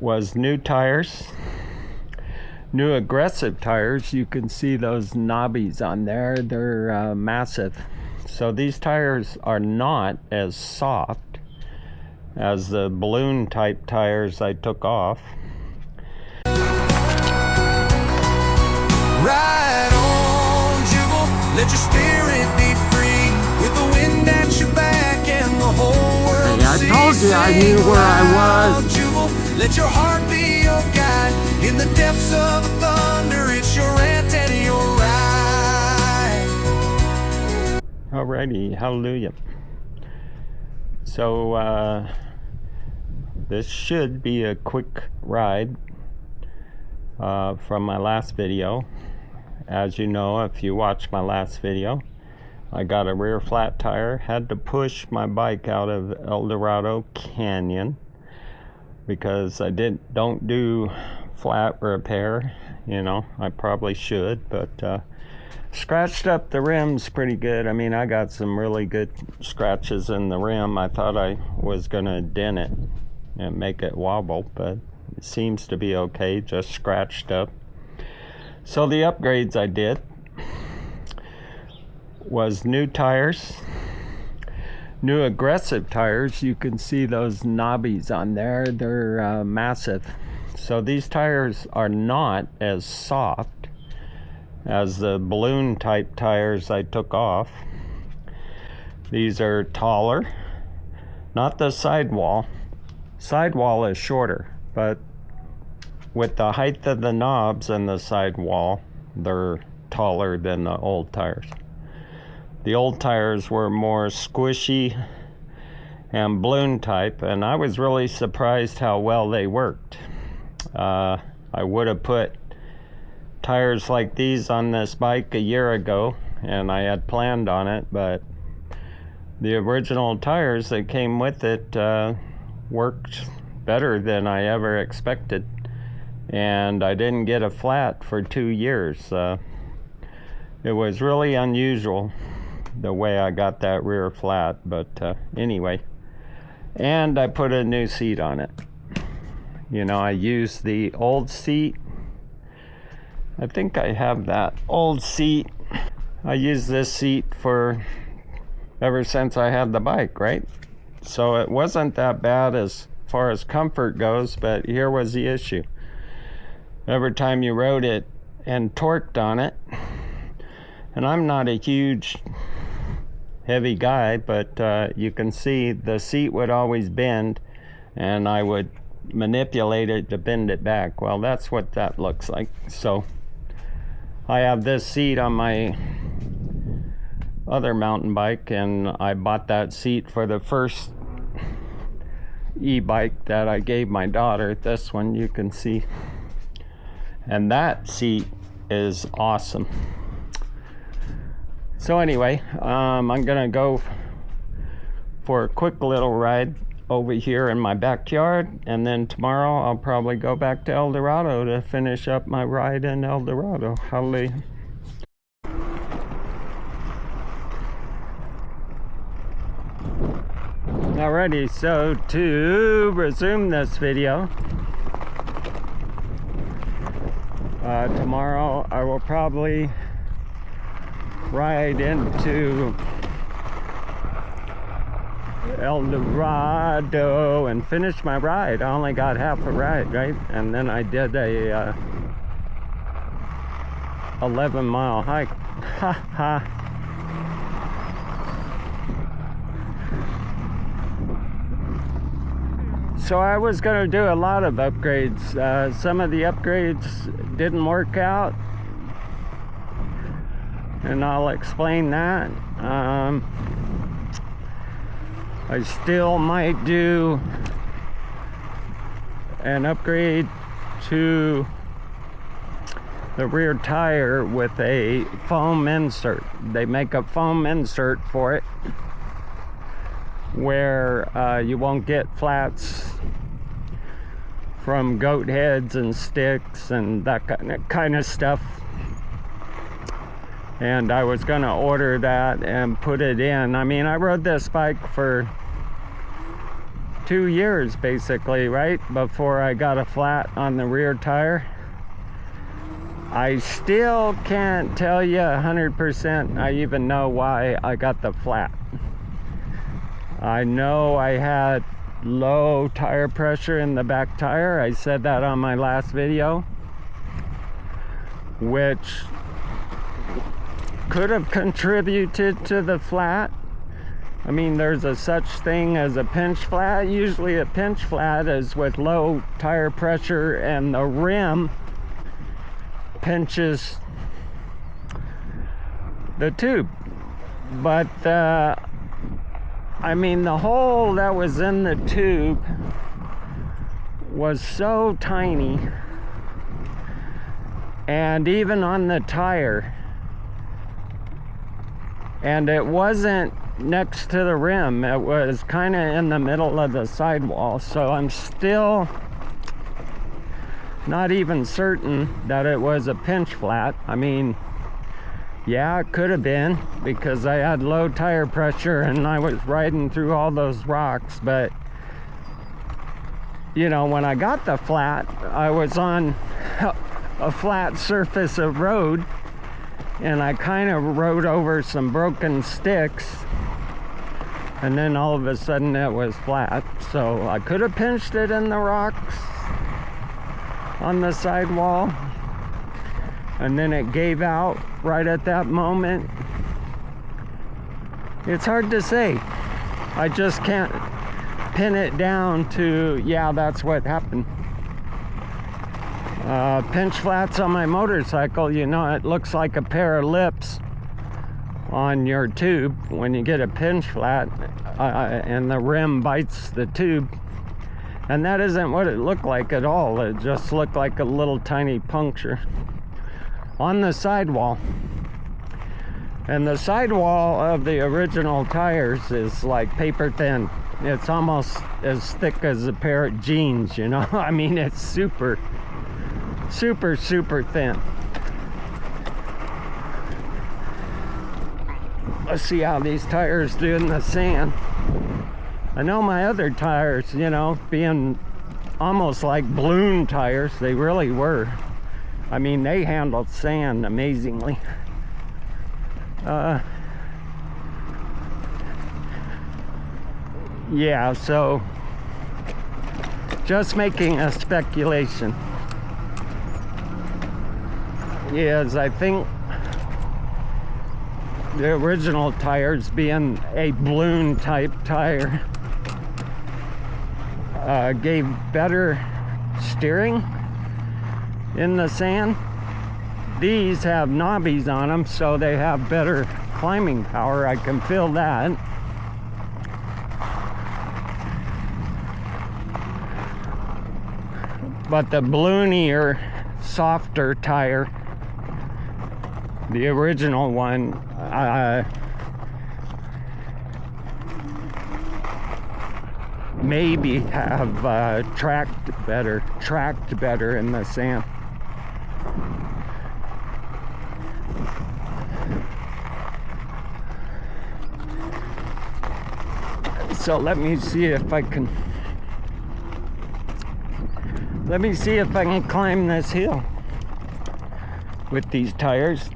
was new tires, new aggressive tires. You can see those knobbies on there. They're massive. So these tires are not as soft as the balloon type tires I took off. Ride on, juggle, let your spirit be free, with the wind at your back and the whole world. Hey, I told you I knew where I was. Juggle, let your heart be your guide, in the depths of the thunder, it's your rant and your ride. Alrighty, hallelujah. So this should be a quick ride from my last video. As you know, if you watched my last video, I got a rear flat tire, had to push my bike out of El Dorado Canyon because I don't do flat repair. You know, I probably should, but scratched up the rims pretty good. I mean, I got some really good scratches in the rim. I thought I was gonna dent it and make it wobble, but it seems to be okay, just scratched up. So the upgrades I did was new tires, new aggressive tires. You can see those knobbies on there. They're massive. So these tires are not as soft as the balloon type tires I took off. These are taller, not the sidewall. Sidewall is shorter, but with the height of the knobs and the sidewall, they're taller than the old tires. The old tires were more squishy and balloon type, and I was really surprised how well they worked. I would have put tires like these on this bike a year ago, and I had planned on it, but the original tires that came with it worked better than I ever expected, and I didn't get a flat for 2 years. It was really unusual the way I got that rear flat, but anyway. And I put a new seat on it. You know, I used the old seat. I think I have that old seat. I used this seat for ever since I had the bike, right? So it wasn't that bad as far as comfort goes, but here was the issue. Every time you rode it and torqued on it, and I'm not a huge heavy guy, but you can see the seat would always bend, and I would manipulate it to bend it back. Well, that's what that looks like. So I have this seat on my other mountain bike, and I bought that seat for the first e-bike that I gave my daughter. This one you can see, and that seat is awesome. So anyway, I'm gonna go for a quick little ride over here in my backyard, and then tomorrow I'll probably go back to El Dorado to finish up my ride in El Dorado. Hallelujah. Alrighty, so to resume this video, tomorrow I will probably ride into El Dorado and finish my ride. I only got half a ride, right? And then I did a 11-mile hike. Ha ha. So I was going to do a lot of upgrades. Some of the upgrades didn't work out, and I'll explain that. I still might do an upgrade to the rear tire with a foam insert. They make a foam insert for it where you won't get flats from goat heads and sticks and that kind of stuff. And I was gonna order that and put it in. I mean, I rode this bike for 2 years basically, right, before I got a flat on the rear tire. I still can't tell you 100% I even know why I got the flat. I know I had low tire pressure in the back tire. I said that on my last video, which could have contributed to the flat. I mean, there's a such thing as a pinch flat. Usually a pinch flat is with low tire pressure and the rim pinches the tube. But I mean, the hole that was in the tube was so tiny, and even on the tire, and it wasn't next to the rim, it was kind of in the middle of the sidewall. So I'm still not even certain that it was a pinch flat. I mean, yeah, it could have been, because I had low tire pressure and I was riding through all those rocks. But you know, when I got the flat, I was on a flat surface of road, and I kind of rode over some broken sticks, and then all of a sudden it was flat. So I could have pinched it in the rocks on the sidewall, and then it gave out right at that moment. It's hard to say. I just can't pin it down to, yeah, that's what happened. Pinch flats on my motorcycle, you know, it looks like a pair of lips on your tube when you get a pinch flat, and the rim bites the tube. And that isn't what it looked like at all. It just looked like a little tiny puncture on the sidewall. And the sidewall of the original tires is like paper thin. It's almost as thick as a pair of jeans, you know? I mean, it's super, super, super thin. Let's see how these tires do in the sand. I know my other tires, you know, being almost like balloon tires, they really were. I mean, they handled sand amazingly. Yeah, so just making a speculation. Yes, I think the original tires, being a balloon type tire, gave better steering in the sand. These have knobbies on them, so they have better climbing power. I can feel that. But the balloonier, softer tire, the original one, maybe have tracked better in the sand. So let me see if I can climb this hill with these tires.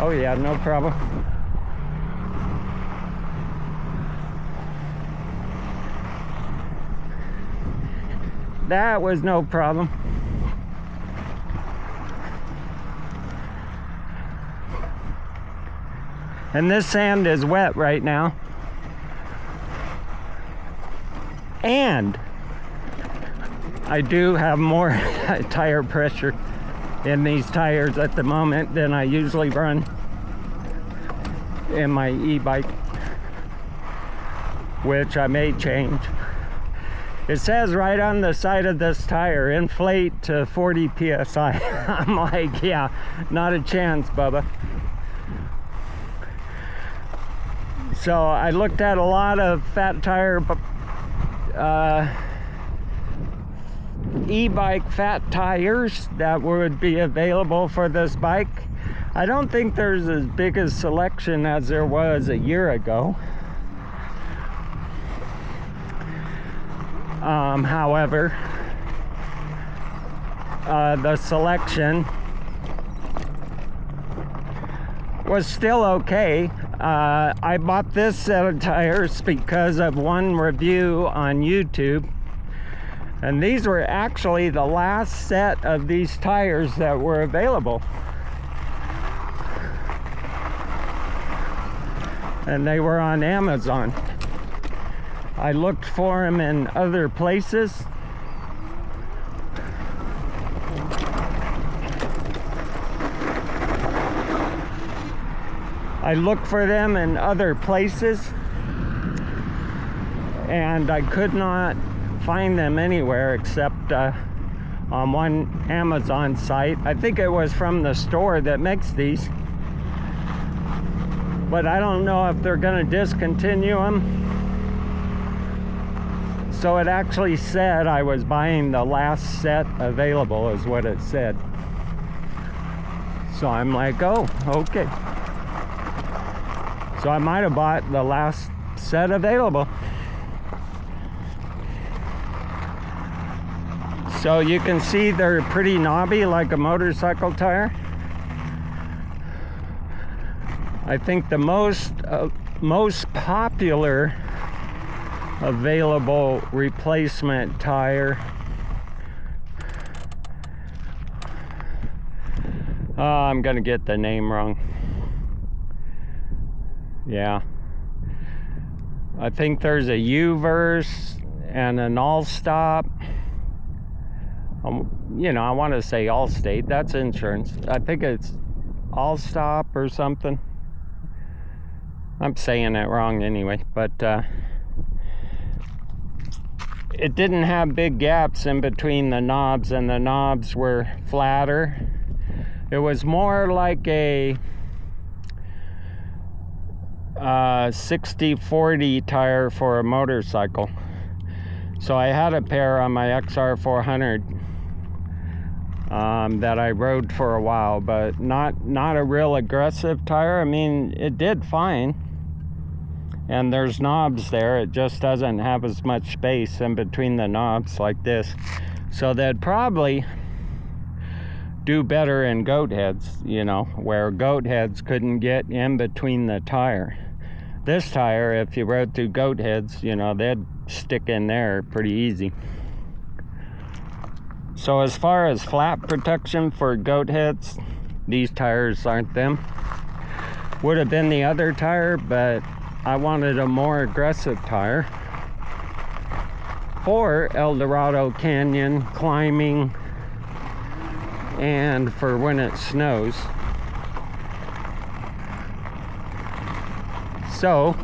Oh yeah, no problem. That was no problem. And this sand is wet right now. And I do have more tire pressure in these tires at the moment than I usually run in my e-bike, which I may change. It says right on the side of this tire, inflate to 40 psi. I'm like, yeah, not a chance, Bubba. So I looked at a lot of fat tire e-bike fat tires that would be available for this bike. I don't think there's as big a selection as there was a year ago. However, the selection was still okay. I bought this set of tires because of one review on YouTube, and these were actually the last set of these tires that were available, and they were on Amazon. I looked for them in other places. I looked for them in other places, and I could not find them anywhere except on one Amazon site. I think it was from the store that makes these, but I don't know if they're going to discontinue them. So it actually said I was buying the last set available, is what it said. So I'm like, oh, okay. So I might have bought the last set available. So you can see they're pretty knobby, like a motorcycle tire. I think the most popular available replacement tire, I'm gonna get the name wrong. Yeah, I think there's a U-verse and an All-Stop. You know, I want to say Allstate. That's insurance. I think it's All-Stop or something. I'm saying it wrong anyway, but it didn't have big gaps in between the knobs, and the knobs were flatter. It was more like a 60/40 tire for a motorcycle. So I had a pair on my XR400 that I rode for a while, but not a real aggressive tire. I mean, it did fine, and there's knobs there. It just doesn't have as much space in between the knobs like this. So they'd probably do better in goat heads, you know, where goat heads couldn't get in between the tire. This tire, if you rode through goat heads, you know, they'd stick in there pretty easy. So as far as flat protection for goat heads, these tires aren't them. Would have been the other tire, but I wanted a more aggressive tire for El Dorado Canyon climbing and for when it snows. So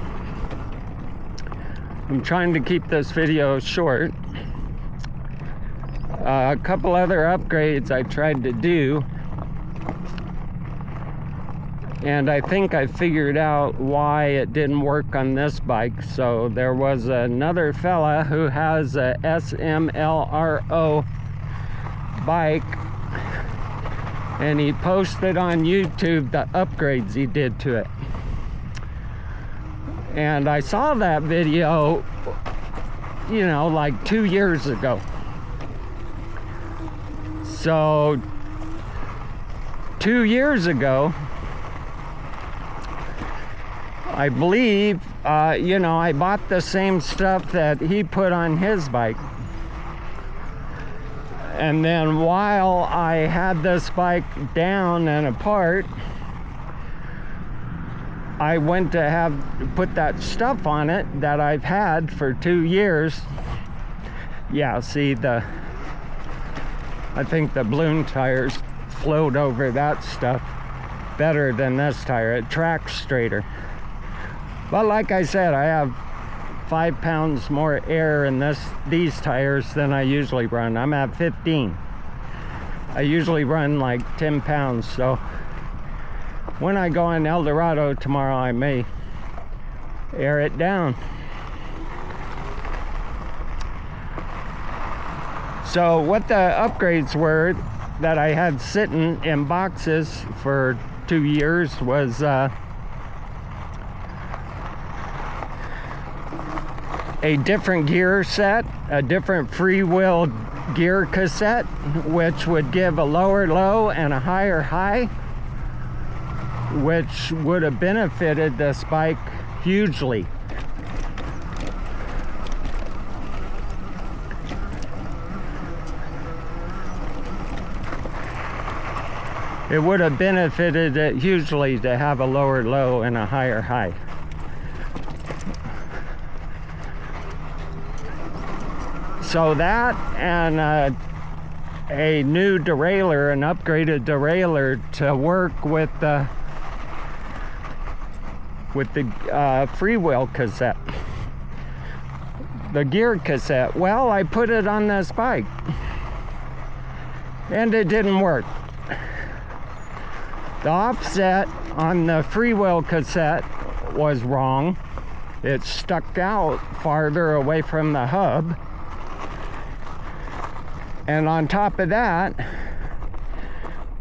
I'm trying to keep this video short. A couple other upgrades I tried to do, and I think I figured out why it didn't work on this bike. So there was another fella who has a SMLRO bike, and he posted on YouTube the upgrades he did to it. And I saw that video, you know, like 2 years ago. So 2 years ago, I believe, you know, I bought the same stuff that he put on his bike. And then while I had this bike down and apart, I went to put that stuff on it that I've had for 2 years. Yeah, see, I think the balloon tires float over that stuff better than this tire. It tracks straighter. But like I said, I have 5 pounds more air in these tires than I usually run. I'm at 15. I usually run like 10 pounds, so when I go on El Dorado tomorrow, I may air it down. So what the upgrades were that I had sitting in boxes for 2 years was a different gear set, a different freewheel gear cassette, which would give a lower low and a higher high, which would have benefited this bike hugely. It would have benefited it hugely to have a lower low and a higher high. So that and a new derailleur, an upgraded derailleur to work with the freewheel cassette, the gear cassette. Well, I put it on this bike and it didn't work. The offset on the freewheel cassette was wrong. It stuck out farther away from the hub. And on top of that,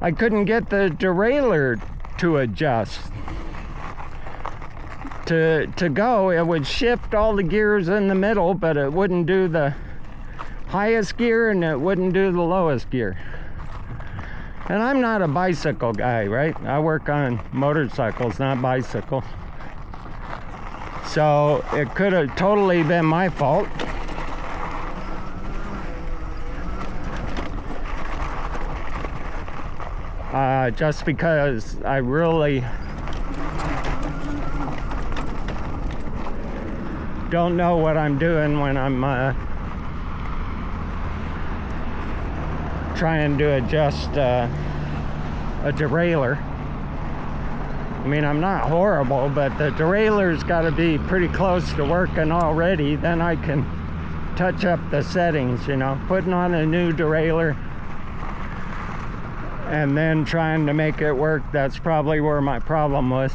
I couldn't get the derailleur to adjust. To go, it would shift all the gears in the middle, but it wouldn't do the highest gear and it wouldn't do the lowest gear. And I'm not a bicycle guy, right? I work on motorcycles, not bicycles. So it could have totally been my fault. Just because I really don't know what I'm doing when I'm trying to adjust a derailleur. I mean, I'm not horrible, but the derailleur's got to be pretty close to working already. Then I can touch up the settings, you know, putting on a new derailleur and then trying to make it work. That's probably where my problem was.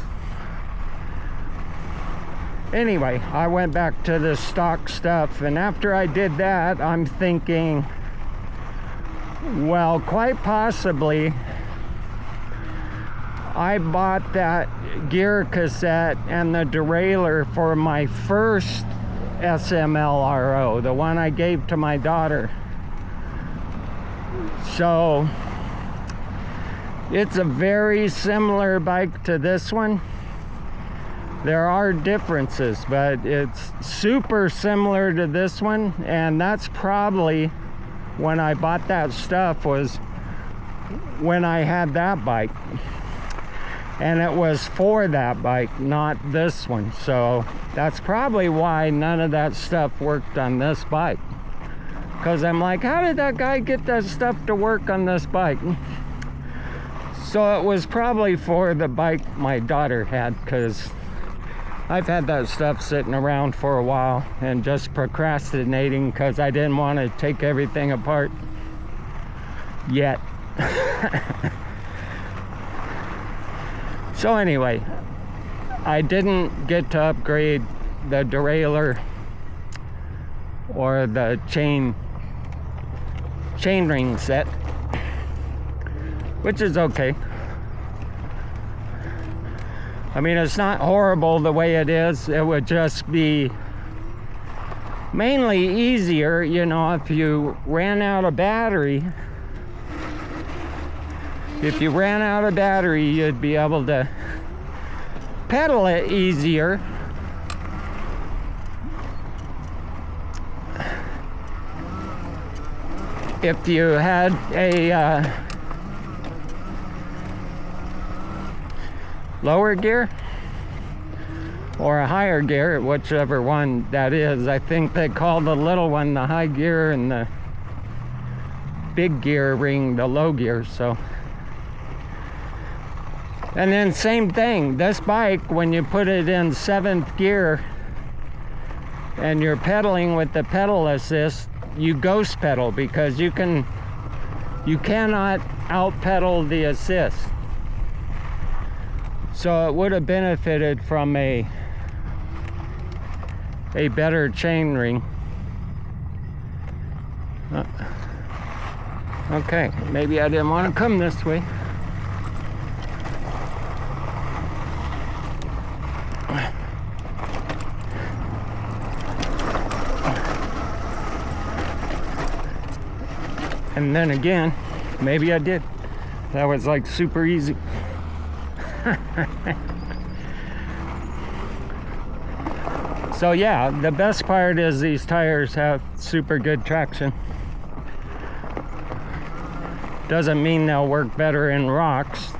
Anyway, I went back to the stock stuff, and after I did that, I'm thinking, well, quite possibly I bought that gear cassette and the derailleur for my first SMLRO, the one I gave to my daughter. So it's a very similar bike to this one. There are differences, but it's super similar to this one, and that's probably when I bought that stuff was when I had that bike. And it was for that bike, not this one. So that's probably why none of that stuff worked on this bike. Because I'm like, how did that guy get that stuff to work on this bike? So it was probably for the bike my daughter had, because I've had that stuff sitting around for a while and just procrastinating because I didn't want to take everything apart yet. So anyway, I didn't get to upgrade the derailleur or the chain ring set, which is okay. I mean, it's not horrible the way it is. It would just be mainly easier, you know, if you ran out of battery. If you ran out of battery, you'd be able to pedal it easier. If you had a lower gear or a higher gear, whichever one that is. I think they call the little one the high gear and the big gear ring the low gear. So, and then same thing, this bike, when you put it in 7th gear and you're pedaling with the pedal assist, you ghost pedal, because you cannot out pedal the assist. So it would have benefited from a better chain ring. Okay, maybe I didn't want to come this way. And then again, maybe I did. That was like super easy. So yeah, the best part is these tires have super good traction. Doesn't mean they'll work better in rocks,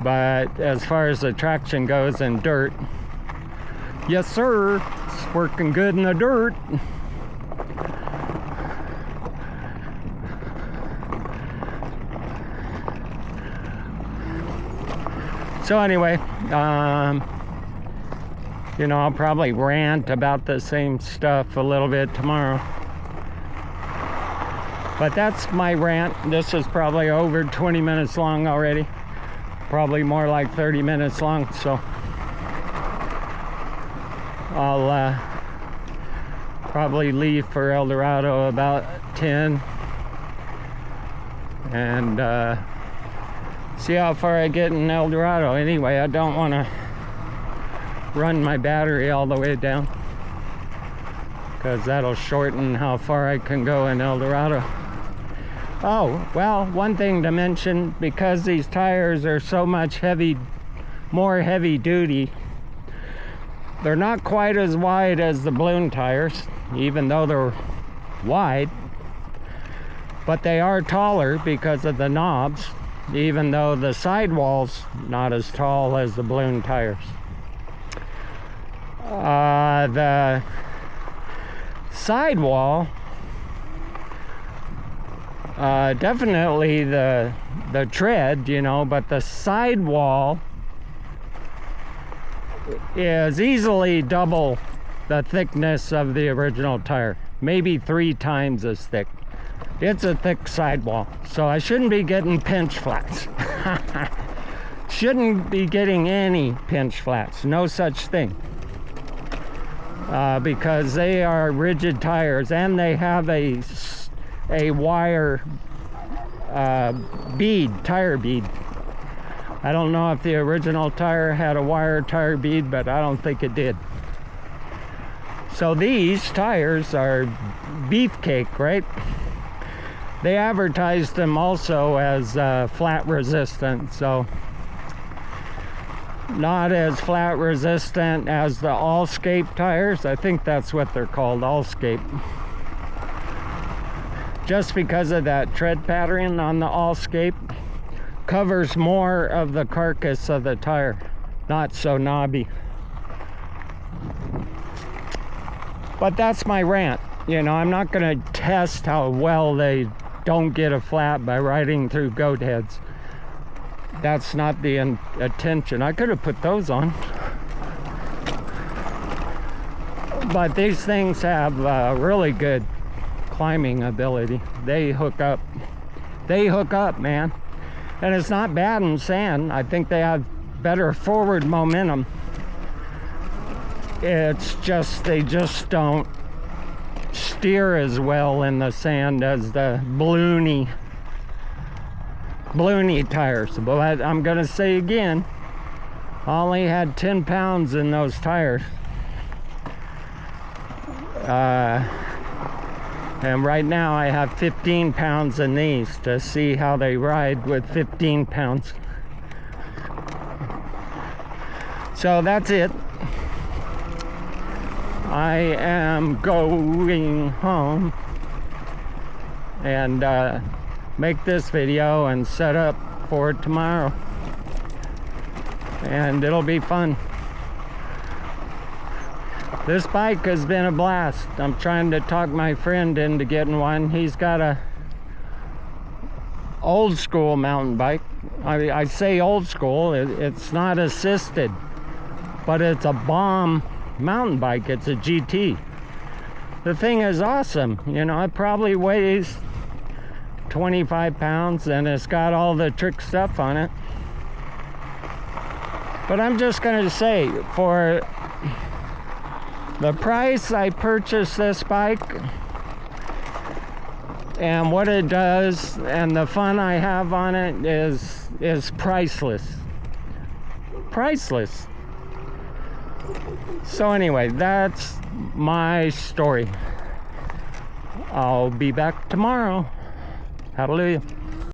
but as far as the traction goes in dirt, yes sir, it's working good in the dirt. So anyway, you know, I'll probably rant about the same stuff a little bit tomorrow. But that's my rant. This is probably over 20 minutes long already. Probably more like 30 minutes long, so I'll probably leave for El Dorado about 10 and see how far I get in El Dorado. Anyway, I don't want to run my battery all the way down because that'll shorten how far I can go in El Dorado. Oh, well, one thing to mention, because these tires are so much more heavy duty, they're not quite as wide as the balloon tires, even though they're wide, but they are taller because of the knobs, even though the sidewall's not as tall as the balloon tires. The sidewall, definitely the tread, you know, but the sidewall is easily double the thickness of the original tire, maybe 3 times as thick. It's a thick sidewall, so I shouldn't be getting pinch flats. Shouldn't be getting any pinch flats, no such thing. Because they are rigid tires and they have a wire bead, tire bead. I don't know if the original tire had a wire tire bead, but I don't think it did. So these tires are beefcake, right? They advertised them also as flat resistant, so not as flat resistant as the Allscape tires. I think that's what they're called, Allscape. Just because of that tread pattern on the Allscape covers more of the carcass of the tire, not so knobby. But that's my rant. You know, I'm not going to test how well they don't get a flat by riding through goat heads. That's not the intention. I could have put those on. But these things have really good climbing ability. They hook up. They hook up, man. And it's not bad in sand. I think they have better forward momentum. It's just, they just don't steer as well in the sand as the balloony tires. But I'm gonna say again, I only had 10 pounds in those tires, and right now I have 15 pounds in these to see how they ride with 15 pounds. So that's it. I am going home and make this video and set up for tomorrow, and it'll be fun. This bike has been a blast. I'm trying to talk my friend into getting one. He's got a old school mountain bike. I say old school, it's not assisted, but it's a bomb mountain bike. It's a GT. The thing is awesome. You know, it probably weighs 25 pounds and it's got all the trick stuff on it. But I'm just gonna say, for the price I purchased this bike, And what it does and the fun I have on it is priceless. Priceless. So anyway, that's my story. I'll be back tomorrow. Hallelujah.